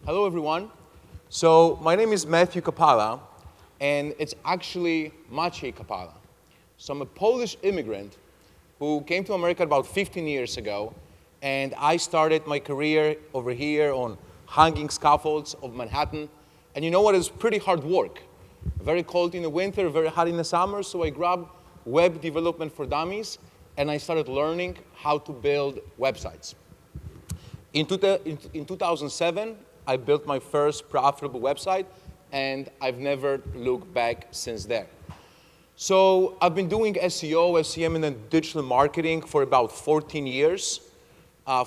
Hello, everyone. So my name is Matthew Capala, and it's actually Maciej Capala. So I'm a Polish immigrant who came to America about 15 years ago, and I started my career over here on hanging scaffolds of Manhattan. And you know what? It's pretty hard work. Very cold in the winter, very hot in the summer, so I grabbed web development for dummies, and I started learning how to build websites. In 2007, I built my first profitable website, and I've never looked back since then. So I've been doing SEO, SEM, and then digital marketing for about 14 years.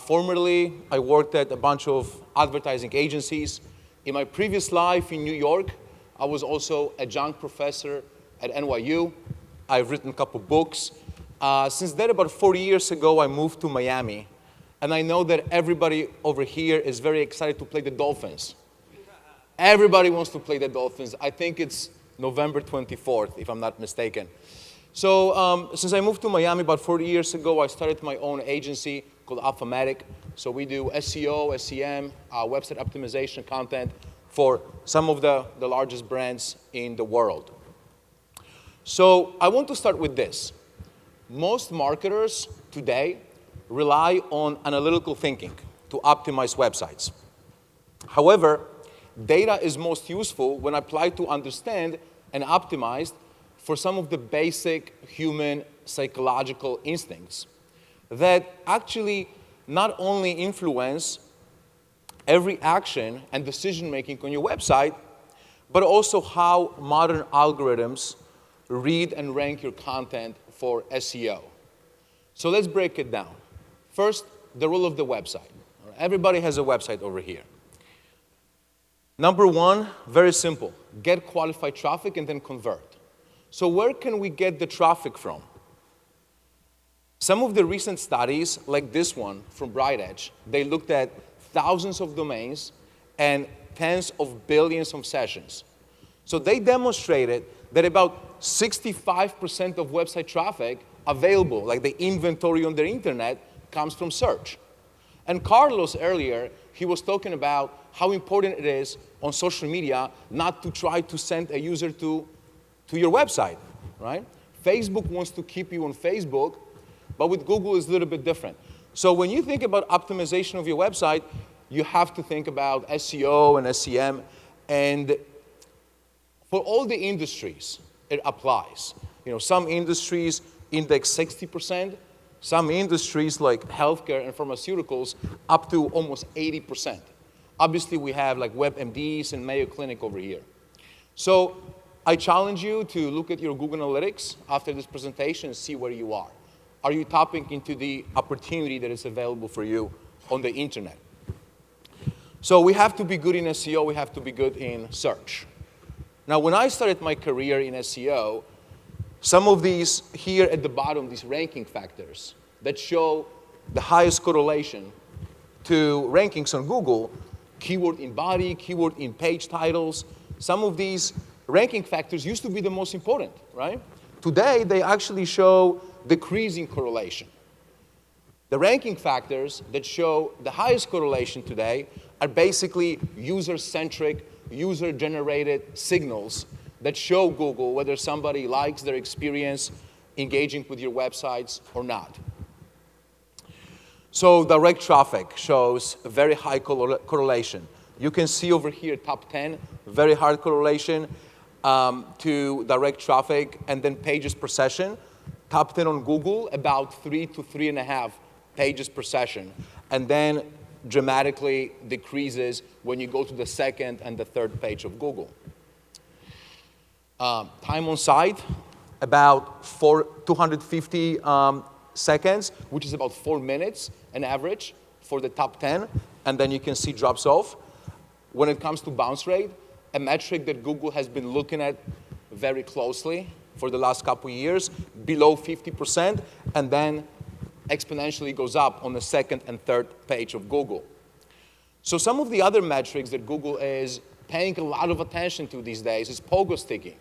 Formerly, I worked at a bunch of advertising agencies. In my previous life in New York, I was also a adjunct professor at NYU. I've written a couple books. Since then, about 4 years ago, I moved to Miami. And I know that everybody over here is very excited to play the Dolphins. Everybody wants to play the Dolphins. I think it's November 24th, if I'm not mistaken. So since I moved to Miami about 40 years ago, I started my own agency called Alphamatic. So we do SEO, SEM, website optimization content for some of the largest brands in the world. So I want to start with this. Most marketers today rely on analytical thinking to optimize websites. However, data is most useful when applied to understand and optimized for some of the basic human psychological instincts that actually not only influence every action and decision-making on your website, but also how modern algorithms read and rank your content for SEO. So let's break it down. First, the role of the website. Everybody has a website over here. Number one, very simple. Get qualified traffic and then convert. So where can we get the traffic from? Some of the recent studies, like this one from Bright Edge, they looked at thousands of domains and tens of billions of sessions. So they demonstrated that about 65% of website traffic available, like the inventory on the internet, comes from search. And Carlos earlier, he was talking about how important it is on social media not to try to send a user to your website, right? Facebook wants to keep you on Facebook, but with Google it's a little bit different. So when you think about optimization of your website, you have to think about SEO and SEM, and for all the industries, it applies. You know, some industries index 60%, some industries like healthcare and pharmaceuticals up to almost 80%. Obviously, we have like WebMDs and Mayo Clinic over here. So I challenge you to look at your Google Analytics after this presentation and see where you are. Are you tapping into the opportunity that is available for you on the internet? So we have to be good in SEO, we have to be good in search. Now, when I started my career in SEO, some of these here at the bottom, these ranking factors that show the highest correlation to rankings on Google, keyword in body, keyword in page titles, some of these ranking factors used to be the most important, right? Today, they actually show decreasing correlation. The ranking factors that show the highest correlation today are basically user-centric, user-generated signals that show Google whether somebody likes their experience engaging with your websites or not. So direct traffic shows a very high correlation. You can see over here top 10, very high correlation to direct traffic, and then pages per session. Top 10 on Google, about 3 to 3.5 pages per session. And then dramatically decreases when you go to the second and the third page of Google. Time on site, about 250 seconds, which is about 4 minutes on average for the top 10, and then you can see drops off. When it comes to bounce rate, a metric that Google has been looking at very closely for the last couple of years, below 50%, and then exponentially goes up on the second and third page of Google. So some of the other metrics that Google is paying a lot of attention to these days is pogo sticking.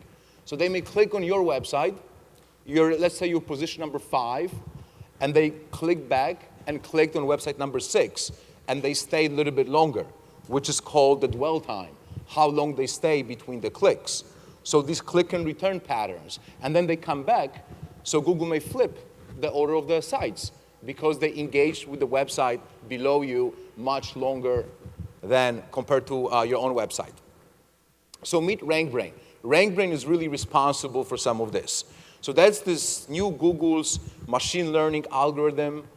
So they may click on your website, let's say you're position number 5, and they click back and clicked on website number 6, and they stayed a little bit longer. which is called the dwell time, how long they stay between the clicks. So these click and return patterns. And then they come back, so Google may flip the order of the sites because they engaged with the website below you much longer than compared to your own website. So meet RankBrain. RankBrain is really responsible for some of this. So that's this new Google's machine learning algorithm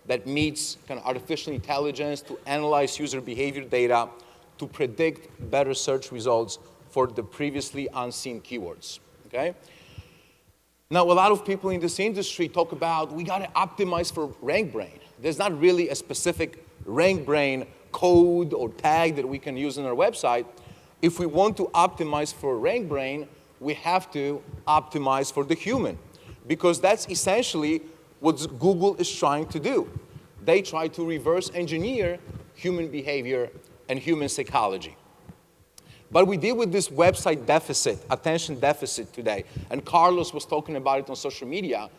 that meets kind of artificial intelligence to analyze user behavior data to predict better search results for the previously unseen keywords, okay? Now, a lot of people in this industry talk about, we gotta optimize for RankBrain. There's not really a specific RankBrain code or tag that we can use on our website. If we want to optimize for RankBrain, we have to optimize for the human, because that's essentially what Google is trying to do. They try to reverse engineer human behavior and human psychology. But we deal with this website deficit, attention deficit today. And Carlos was talking about it on social media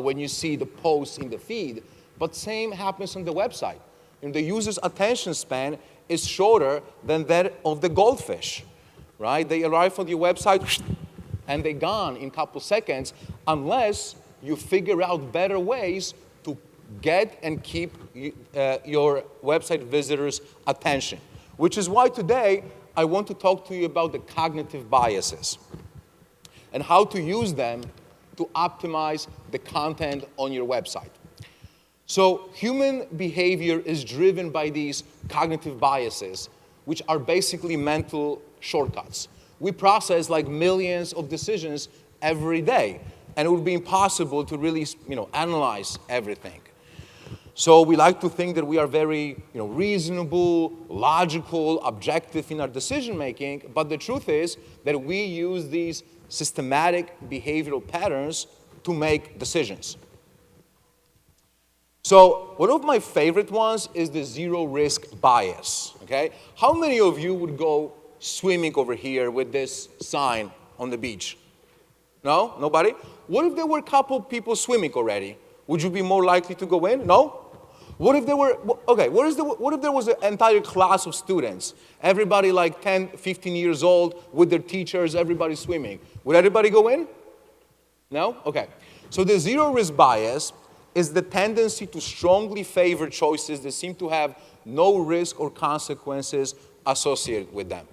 when you see the posts in the feed. But same happens on the website. And the user's attention span is shorter than that of the goldfish, right? They arrive on your website and they're gone in a couple seconds unless you figure out better ways to get and keep your website visitors' attention. Which is why today I want to talk to you about the cognitive biases and how to use them to optimize the content on your website. So human behavior is driven by these cognitive biases, which are basically mental shortcuts. We process like millions of decisions every day, and it would be impossible to really, analyze everything. So we like to think that we are very, reasonable, logical, objective in our decision making, but the truth is that we use these systematic behavioral patterns to make decisions. So one of my favorite ones is the zero risk bias, okay? How many of you would go swimming over here with this sign on the beach? No? Nobody? What if there were a couple people swimming already? Would you be more likely to go in? No? What if there were, okay, what if there was an entire class of students, everybody like 10, 15 years old with their teachers, everybody swimming? Would everybody go in? No? Okay. So the zero risk bias is the tendency to strongly favor choices that seem to have no risk or consequences associated with them.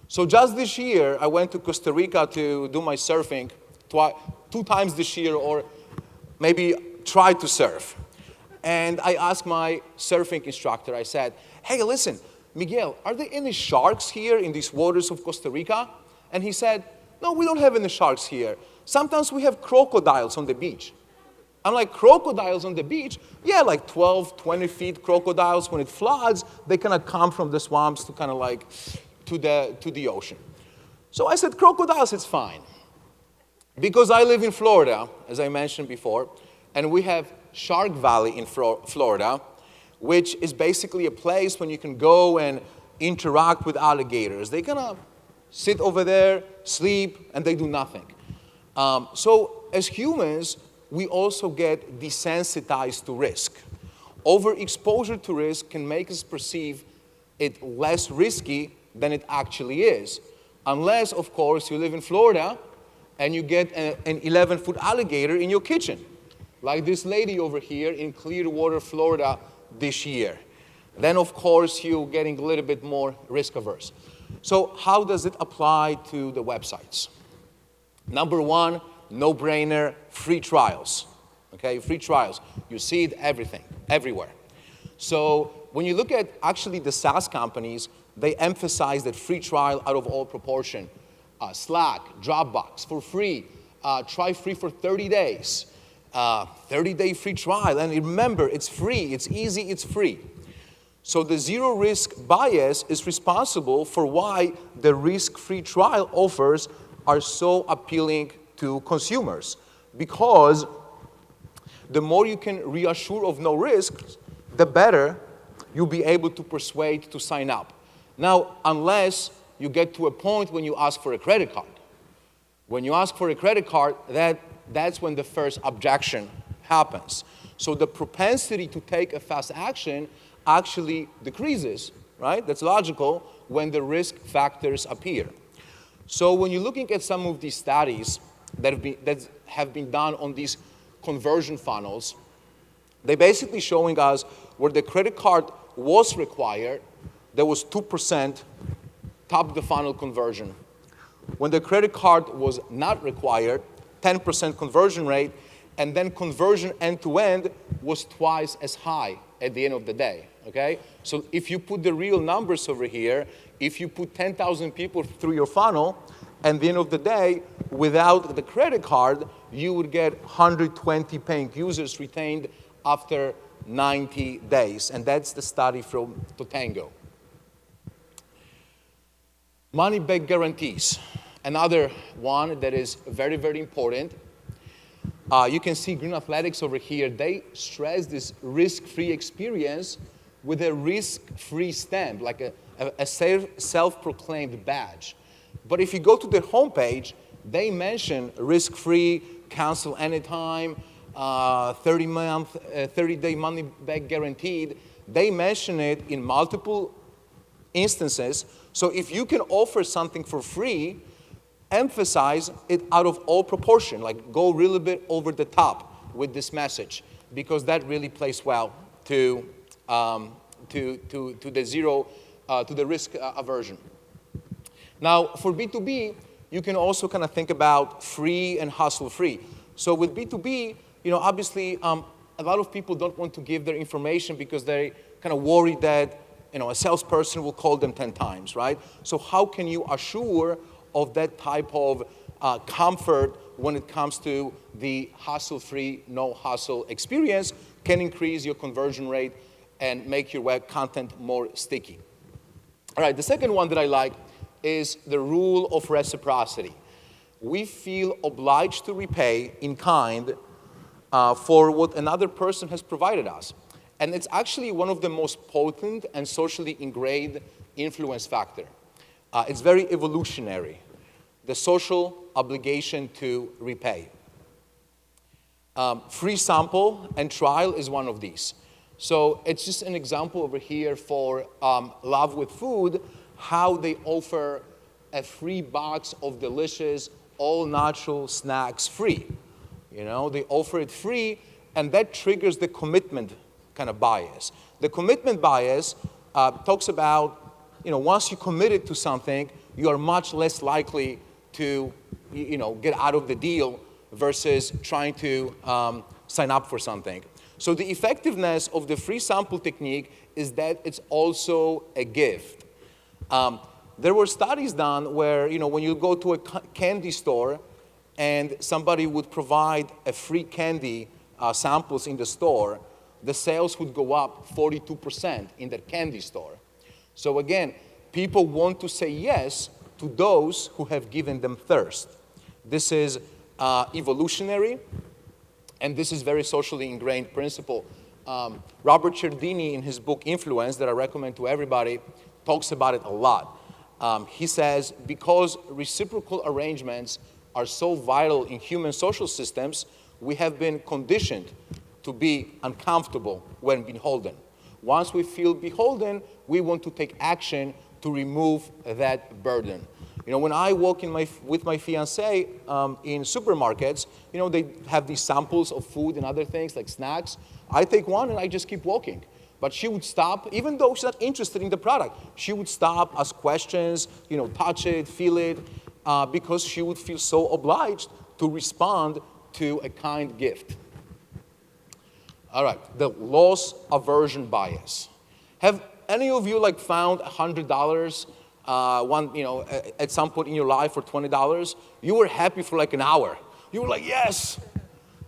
So just this year, I went to Costa Rica to do my surfing 2 times this year, or maybe try to surf. And I asked my surfing instructor, I said, hey, listen, Miguel, are there any sharks here in these waters of Costa Rica? And he said, no, we don't have any sharks here. Sometimes we have crocodiles on the beach. I'm like, crocodiles on the beach? Yeah, like 12, 20 feet crocodiles. When it floods, they kind of come from the swamps to kind of like to the ocean. So I said, crocodiles, it's fine. Because I live in Florida, as I mentioned before, and we have Shark Valley in Florida, which is basically a place when you can go and interact with alligators. They kind of sit over there, sleep, and they do nothing. So as humans, we also get desensitized to risk. Overexposure to risk can make us perceive it less risky than it actually is. Unless, of course, you live in Florida and you get an 11-foot alligator in your kitchen, like this lady over here in Clearwater, Florida this year. Then, of course, you're getting a little bit more risk averse. So how does it apply to the websites? Number one, no-brainer, free trials. Okay, free trials. You see it everywhere. So when you look at actually the SaaS companies, they emphasize that free trial out of all proportion. Slack, Dropbox, for free. Try free for 30 days. 30-day free trial. And remember, it's free, it's easy, it's free. So the zero risk bias is responsible for why the risk-free trial offers are so appealing to consumers. Because the more you can reassure of no risk, the better you'll be able to persuade to sign up. Now, unless you get to a point when you ask for a credit card. When you ask for a credit card, that's when the first objection happens. So the propensity to take a fast action actually decreases right? That's logical when the risk factors appear. So when you're looking at some of these studies that have been done on these conversion funnels, they're basically showing us where the credit card was required, there was 2% top of the funnel conversion. When the credit card was not required, 10% conversion rate, and then conversion end-to-end was twice as high at the end of the day, okay? So if you put the real numbers over here, if you put 10,000 people through your funnel, at the end of the day, without the credit card, you would get 120 paying users retained after 90 days. And that's the study from Totango. Money-back guarantees. Another one that is very, very important. You can see Green Athletics over here. They stress this risk-free experience with a risk-free stamp, like a self-proclaimed badge. But if you go to their homepage, they mention risk-free, cancel anytime, 30-day money-back guaranteed. They mention it in multiple instances. So if you can offer something for free, emphasize it out of all proportion, like go a little bit over the top with this message, because that really plays well to the risk aversion. Now, for B2B, you can also kind of think about free and hassle-free. So with B2B, obviously, a lot of people don't want to give their information because they're kind of worried that, a salesperson will call them 10 times, right? So how can you assure of that type of comfort when it comes to the hassle-free, no-hassle experience can increase your conversion rate and make your web content more sticky. All right, the second one that I like is the rule of reciprocity. We feel obliged to repay in kind for what another person has provided us. And it's actually one of the most potent and socially ingrained influence factor. It's very evolutionary, the social obligation to repay. Free sample and trial is one of these. So it's just an example over here for Love with Food, how they offer a free box of delicious, all-natural snacks free. They offer it free, and that triggers the commitment kind of bias. The commitment bias talks about, once you committed to something, you are much less likely to, get out of the deal versus trying to sign up for something. So the effectiveness of the free sample technique is that it's also a gift. There were studies done where, when you go to a candy store and somebody would provide a free candy samples in the store, the sales would go up 42% in that candy store. So again, people want to say yes to those who have given them thirst. This is evolutionary, and this is very socially ingrained principle. Robert Cialdini, in his book Influence, that I recommend to everybody, talks about it a lot. He says, because reciprocal arrangements are so vital in human social systems, we have been conditioned to be uncomfortable when beholden. Once we feel beholden, we want to take action to remove that burden. When I walk with my fiancée in supermarkets, they have these samples of food and other things like snacks. I take one and I just keep walking. But she would stop, even though she's not interested in the product, she would stop, ask questions, touch it, feel it, because she would feel so obliged to respond to a kind gift. All right, the loss aversion bias. Have any of you found $100 at some point in your life for $20? You were happy for an hour. You were like, yes.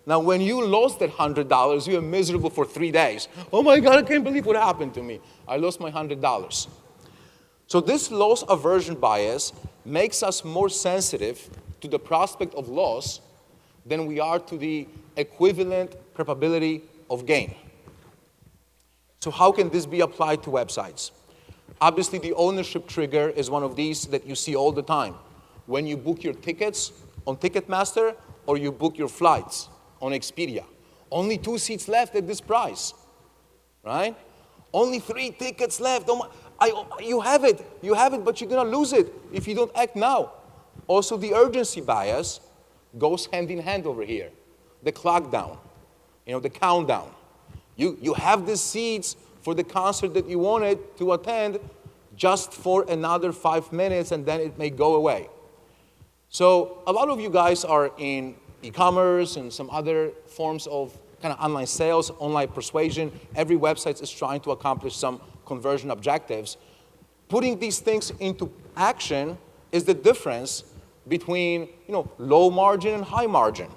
Now, when you lost that $100, you were miserable for 3 days. Oh my God, I can't believe what happened to me. I lost my $100. So this loss aversion bias makes us more sensitive to the prospect of loss than we are to the equivalent probability of gain. So how can this be applied to websites? Obviously, the ownership trigger is one of these that you see all the time. When you book your tickets on Ticketmaster or you book your flights on Expedia. Only 2 seats left at this price, right? Only 3 tickets left. you have it, but you're gonna lose it if you don't act now. Also, the urgency bias goes hand in hand over here. The clock down, the countdown. You have the seats for the concert that you wanted to attend just for another 5 minutes, and then it may go away. So a lot of you guys are in e-commerce and some other forms of kind of online sales, online persuasion. Every website is trying to accomplish some conversion objectives. Putting these things into action is the difference between low margin and high margin.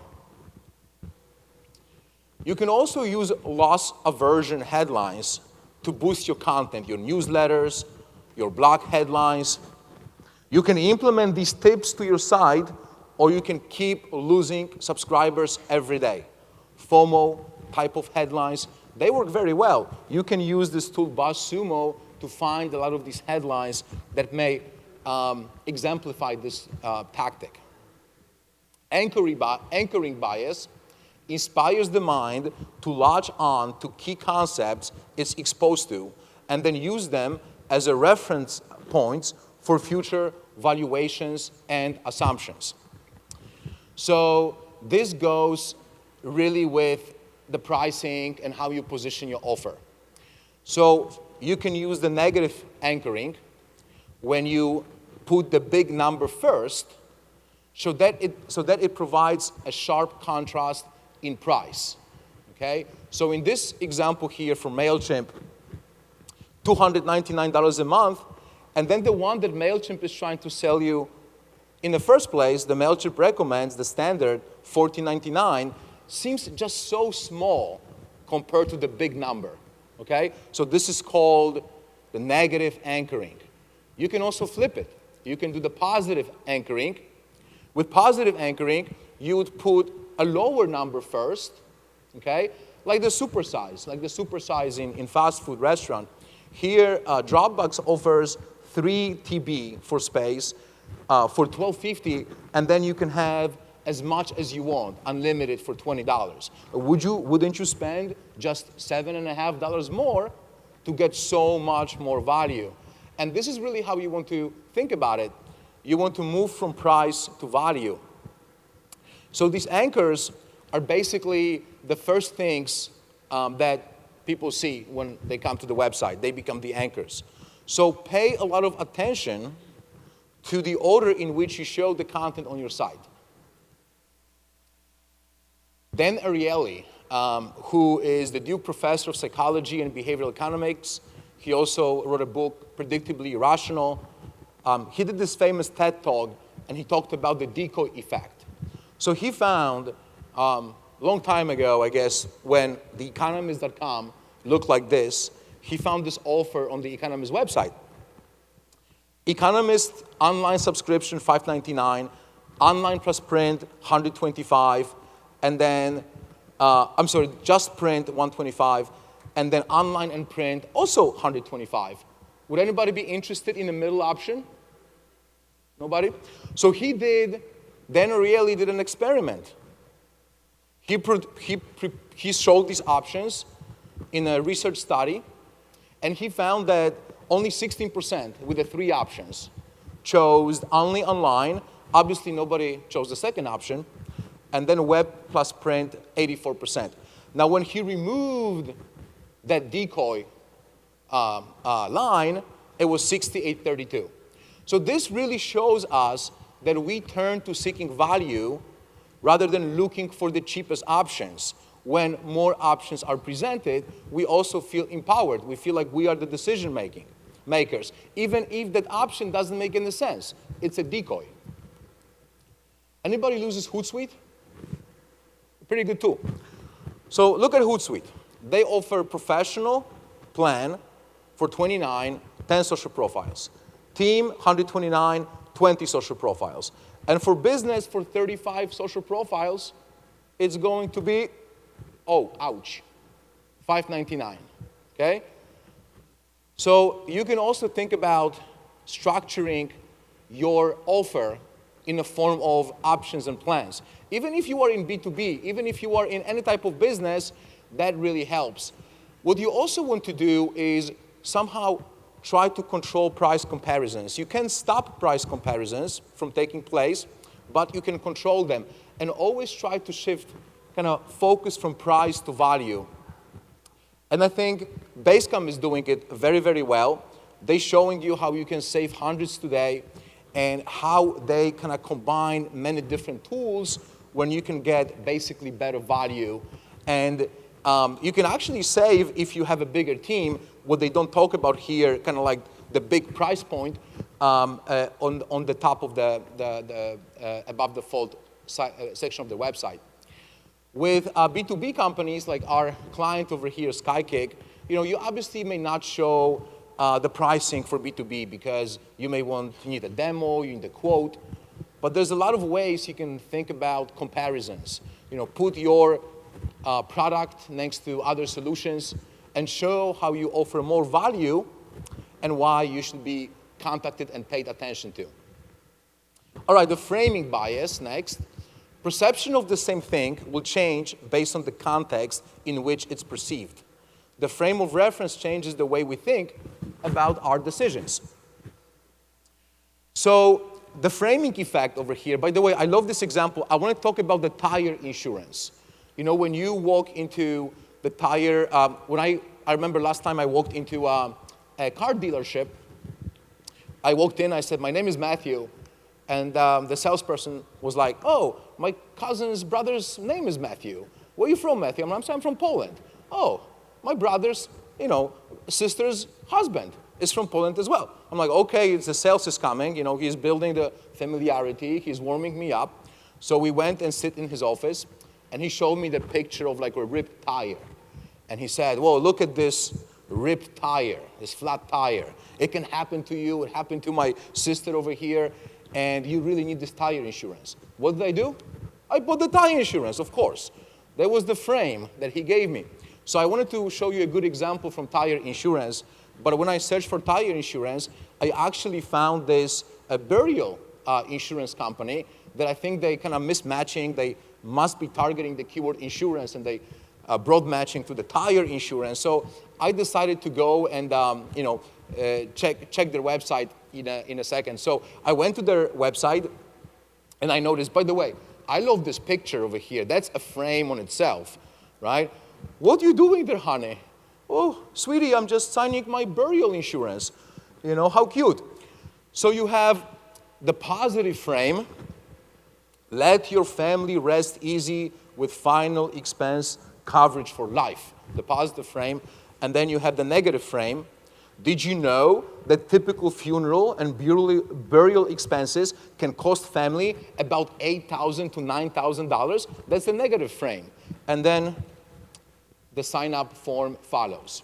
You can also use loss aversion headlines to boost your content, your newsletters, your blog headlines. You can implement these tips to your site, or you can keep losing subscribers every day. FOMO type of headlines, they work very well. You can use this tool BuzzSumo to find a lot of these headlines that may exemplify this tactic. Anchoring bias inspires the mind to latch on to key concepts it's exposed to and then use them as a reference points for future valuations and assumptions. So this goes really with the pricing and how you position your offer. So you can use the negative anchoring when you put the big number first so that it provides a sharp contrast in price. Okay? So in this example here from MailChimp, $299 a month, and then the one that MailChimp is trying to sell you in the first place, the MailChimp recommends the standard $14.99, seems just so small compared to the big number. Okay? So this is called the negative anchoring. You can also flip it. You can do the positive anchoring. With positive anchoring, you would put a lower number first, okay? Like the supersize in fast food restaurant. Here, Dropbox offers 3 TB for space for $12.50, and then you can have as much as you want, unlimited for $20. Wouldn't you spend just $7.50 more to get so much more value? And this is really how you want to think about it. You want to move from price to value. So these anchors are basically the first things that people see when they come to the website. They become the anchors. So pay a lot of attention to the order in which you show the content on your site. Dan Ariely, who is the Duke Professor of Psychology and Behavioral Economics, he also wrote a book, Predictably Irrational. He did this famous TED Talk, and he talked about the decoy effect. So he found, long time ago, I guess, when the economist.com looked like this, he found this offer on the Economist website. Economist online subscription, $5.99, online plus print, $125, and then, just print, $125, and then online and print, also $125. Would anybody be interested in the middle option? Nobody? So Dan Ariely did an experiment. He showed these options in a research study, and he found that only 16% with the 3 options chose only online. Obviously, nobody chose the second option. And then web plus print, 84%. Now, when he removed that decoy line, it was 68-32. So this really shows us that we turn to seeking value rather than looking for the cheapest options. When more options are presented, we also feel empowered. We feel like we are the decision makers, even if that option doesn't make any sense. It's a decoy. Anybody uses Hootsuite? Pretty good tool. So look at Hootsuite. They offer professional plan for $29, 10 social profiles. Team, $129, 20 social profiles. And for business, for 35 social profiles, it's going to be, oh, ouch, $5.99, okay? So you can also think about structuring your offer in the form of options and plans. Even if you are in B2B, even if you are in any type of business, that really helps. What you also want to do is somehow try to control price comparisons. You can stop price comparisons from taking place, but you can control them. And always try to shift kind of focus from price to value. And I think Basecamp is doing it very, very well. They're showing you how you can save hundreds today and how they kind of combine many different tools when you can get basically better value. And you can actually save, if you have a bigger team, what they don't talk about here, kind of like the big price point on the top of the above the fold section of the website. With B2B companies like our client over here, Skykick, you obviously may not show the pricing for B2B because you need a demo, you need a quote, but there's a lot of ways you can think about comparisons. Put your product next to other solutions and show how you offer more value and why you should be contacted and paid attention to. All right, the framing bias next. Perception of the same thing will change based on the context in which it's perceived. The frame of reference changes the way we think about our decisions. So the framing effect over here, by the way, I love this example. I want to talk about the tire insurance. When you walk into the tire, I remember last time I walked into a car dealership, I walked in, I said, my name is Matthew. And the salesperson was like, oh, my cousin's brother's name is Matthew. Where are you from, Matthew? I'm from Poland. Oh, my brother's, sister's husband is from Poland as well. I'm like, okay, the sales is coming. He's building the familiarity. He's warming me up. So we went and sit in his office, and he showed me the picture of like a ripped tire. And he said, whoa, look at this ripped tire, this flat tire. It can happen to you. It happened to my sister over here. And you really need this tire insurance. What did I do? I bought the tire insurance, of course. That was the frame that he gave me. So I wanted to show you a good example from tire insurance. But when I searched for tire insurance, I actually found this burial insurance company that I think they kind of mismatching. They must be targeting the keyword insurance, and they broad matching to the tire insurance. So I decided to go and check their website in a second. So I went to their website, and I noticed, by the way, I love this picture over here. That's a frame on itself, right? What are you doing there, honey? Oh, sweetie, I'm just signing my burial insurance. How cute. So you have the positive frame. Let your family rest easy with final expense coverage for life. The positive frame. And then you have the negative frame. Did you know that typical funeral and burial expenses can cost family about $8,000 to $9,000? That's the negative frame. And then the sign-up form follows.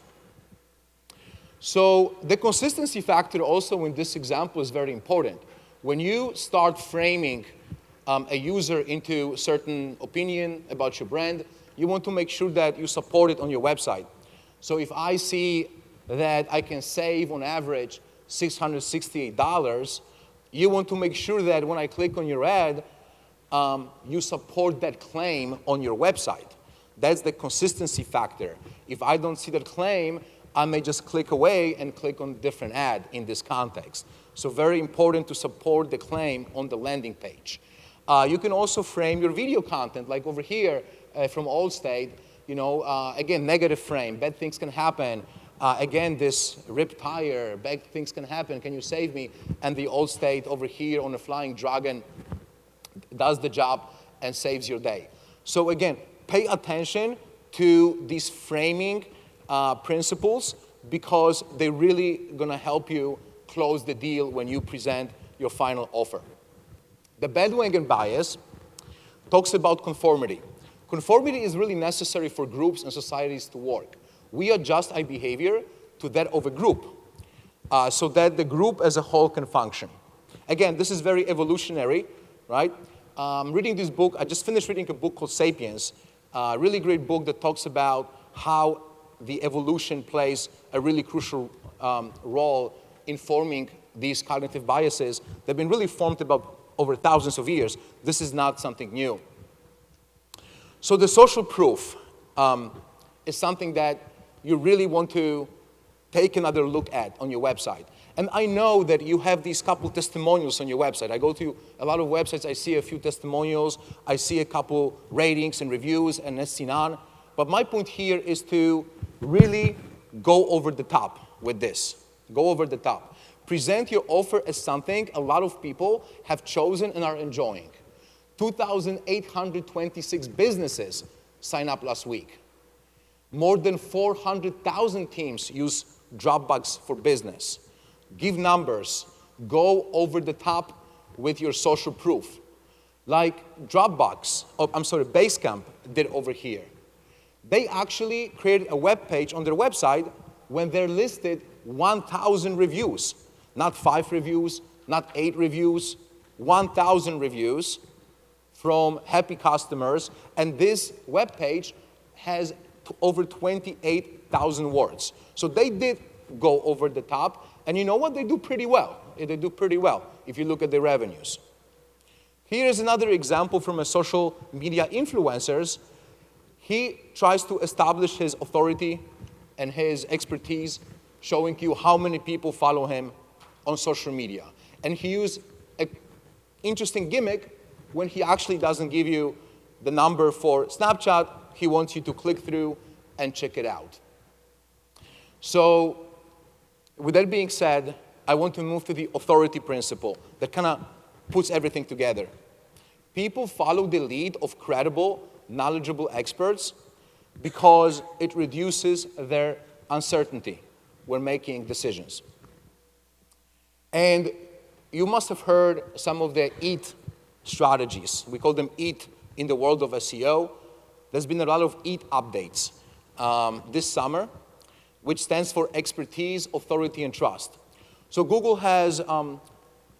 So the consistency factor also in this example is very important. When you start framing a user into a certain opinion about your brand, you want to make sure that you support it on your website. So if I see that I can save on average $668, you want to make sure that when I click on your ad, you support that claim on your website. That's the consistency factor. If I don't see that claim, I may just click away and click on a different ad in this context. So very important to support the claim on the landing page. You can also frame your video content, like over here from Allstate. Again, negative frame, bad things can happen. Again, this ripped tire, bad things can happen, can you save me? And the Allstate over here on a flying dragon does the job and saves your day. So again, pay attention to these framing principles because they're really gonna help you close the deal when you present your final offer. The bandwagon bias talks about conformity. Conformity is really necessary for groups and societies to work. We adjust our behavior to that of a group so that the group as a whole can function. Again, this is very evolutionary, right? Reading this book, I just finished reading a book called Sapiens, a really great book that talks about how the evolution plays a really crucial role in forming these cognitive biases that have been really formed about over thousands of years. This is not something new. So the social proof is something that you really want to take another look at on your website. And I know that you have these couple testimonials on your website. I go to a lot of websites, I see a few testimonials, I see a couple ratings and reviews, and that's none. But my point here is to really go over the top with this. Go over the top. Present your offer as something a lot of people have chosen and are enjoying. 2,826 businesses signed up last week. More than 400,000 teams use Dropbox for business. Give numbers. Go over the top with your social proof. Like Dropbox, Basecamp did over here. They actually created a web page on their website when they're listed 1,000 reviews. Not 5 reviews, not 8 reviews, 1,000 reviews from happy customers. And this web page has over 28,000 words. So they did go over the top. And you know what? They do pretty well. They do pretty well if you look at the revenues. Here is another example from a social media influencer. He tries to establish his authority and his expertise, showing you how many people follow him on social media. And he used an interesting gimmick when he actually doesn't give you the number for Snapchat. He wants you to click through and check it out. So with that being said, I want to move to the authority principle that kind of puts everything together. People follow the lead of credible, knowledgeable experts because it reduces their uncertainty when making decisions. And you must have heard some of the EAT strategies. We call them EAT in the world of SEO. There's been a lot of EAT updates this summer, which stands for expertise, authority, and trust. So Google has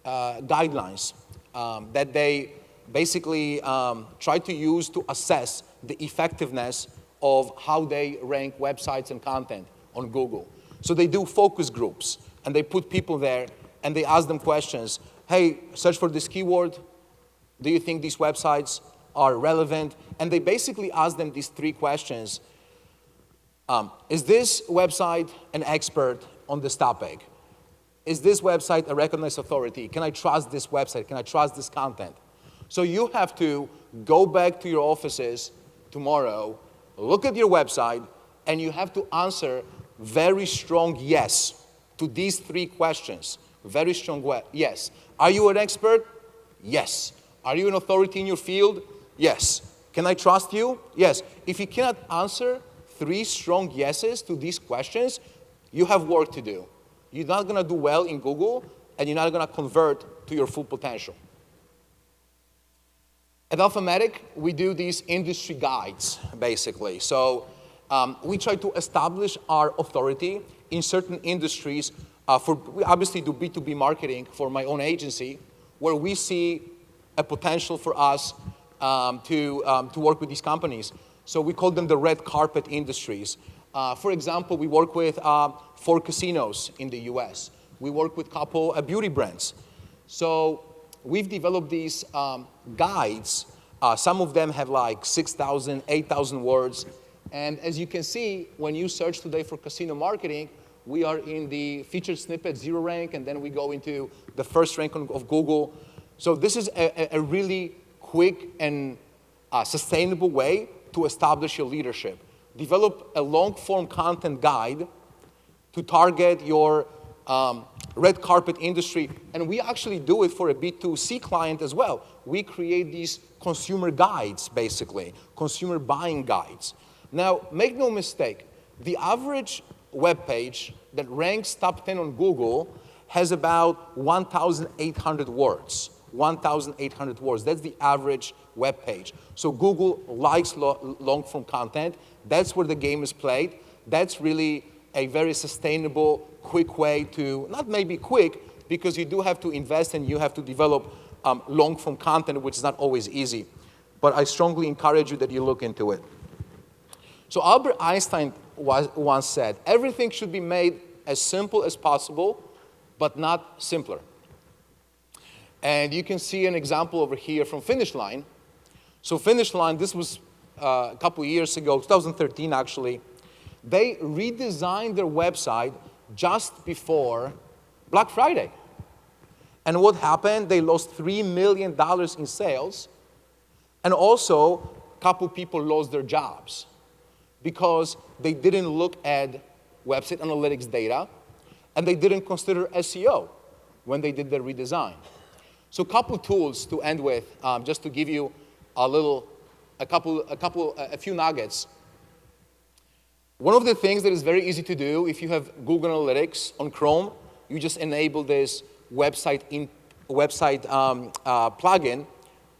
guidelines that they basically try to use to assess the effectiveness of how they rank websites and content on Google. So they do focus groups, and they put people there, and they ask them questions. Hey, search for this keyword. Do you think these websites are relevant? And they basically ask them these 3 questions. Is this website an expert on this topic? Is this website a recognized authority? Can I trust this website? Can I trust this content? So you have to go back to your offices tomorrow, look at your website, and you have to answer very strong yes to these 3 questions. Very strong yes. Are you an expert? Yes. Are you an authority in your field? Yes. Can I trust you? Yes. If you cannot answer 3 strong yeses to these questions, you have work to do. You're not going to do well in Google, and you're not going to convert to your full potential. At Alphamatic, we do these industry guides, basically. So we try to establish our authority in certain industries. We obviously do B2B marketing for my own agency, where we see a potential for us to work with these companies. So we call them the red carpet industries. For example, we work with 4 casinos in the US. We work with a couple beauty brands. So we've developed these guides. Some of them have like 6,000, 8,000 words. And as you can see, when you search today for casino marketing, we are in the featured snippet 0 rank, and then we go into the first rank of Google. So this is a really quick and sustainable way to establish your leadership. Develop a long-form content guide to target your red carpet industry. And we actually do it for a B2C client as well. We create these consumer guides, basically, consumer buying guides. Now, make no mistake, the average web page that ranks top 10 on Google has about 1,800 words. 1,800 words. That's the average web page. So Google likes long-form content. That's where the game is played. That's really a very sustainable, quick way to, not maybe quick, because you do have to invest and you have to develop long-form content, which is not always easy. But I strongly encourage you that you look into it. So Albert Einstein once said, everything should be made as simple as possible, but not simpler. And you can see an example over here from Finish Line. So Finish Line, this was a couple years ago, 2013 actually. They redesigned their website just before Black Friday. And what happened? They lost $3 million in sales, and also a couple people lost their jobs because they didn't look at website analytics data, and they didn't consider SEO when they did the redesign. So a couple tools to end with, just to give you a few nuggets. One of the things that is very easy to do, if you have Google Analytics on Chrome, you just enable this website plugin,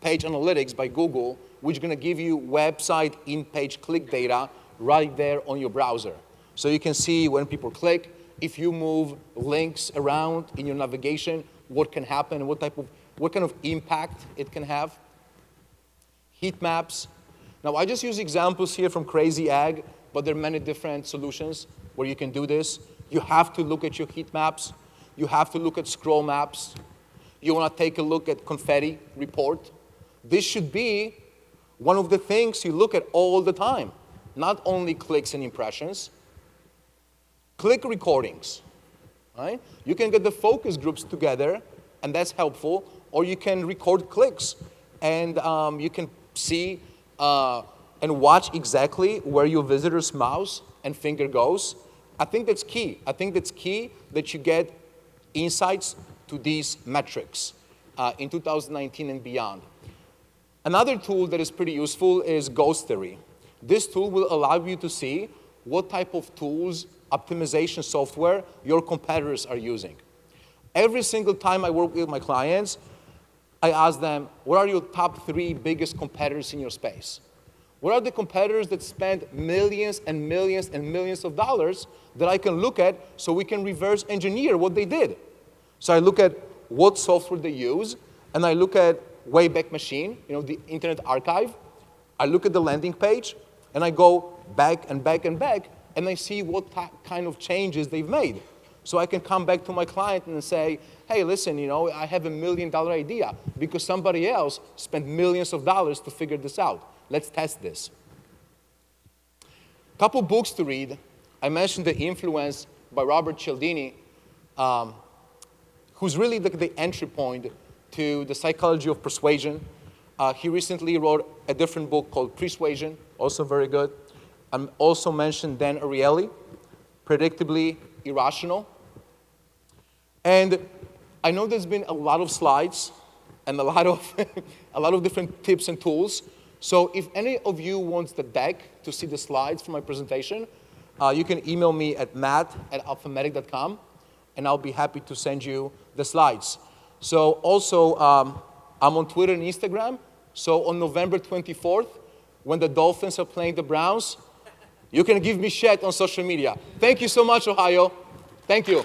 Page Analytics by Google, which is going to give you website in-page click data right there on your browser. So you can see when people click, if you move links around in your navigation, what can happen, what kind of impact it can have. Heat maps. Now, I just use examples here from Crazy Ag, but there are many different solutions where you can do this. You have to look at your heat maps. You have to look at scroll maps. You want to take a look at confetti report. This should be one of the things you look at all the time, not only clicks and impressions. Click recordings, right? You can get the focus groups together, and that's helpful, or you can record clicks, and you can see and watch exactly where your visitor's mouse and finger goes. I think that's key. I think that's key that you get insights to these metrics in 2019 and beyond. Another tool that is pretty useful is Ghostery. This tool will allow you to see what type of tools, optimization software your competitors are using. Every single time I work with my clients, I ask them, what are your top 3 biggest competitors in your space? What are the competitors that spend millions and millions and millions of dollars that I can look at so we can reverse engineer what they did? So I look at what software they use, and I look at Wayback Machine, the Internet Archive. I look at the landing page, and I go back and back and back, and I see what kind of changes they've made. So I can come back to my client and say, hey, listen, I have $1 million idea because somebody else spent millions of dollars to figure this out. Let's test this. Couple books to read. I mentioned The Influence by Robert Cialdini, who's really the entry point to the psychology of persuasion. He recently wrote a different book called Persuasion, also very good. I also mentioned Dan Ariely, Predictably Irrational. And I know there's been a lot of slides and a lot of different tips and tools. So if any of you wants the deck to see the slides for my presentation, you can email me at matt@alphamedic.com, and I'll be happy to send you the slides. So also, I'm on Twitter and Instagram. So on November 24th, when the Dolphins are playing the Browns, you can give me shit on social media. Thank you so much, Ohio. Thank you.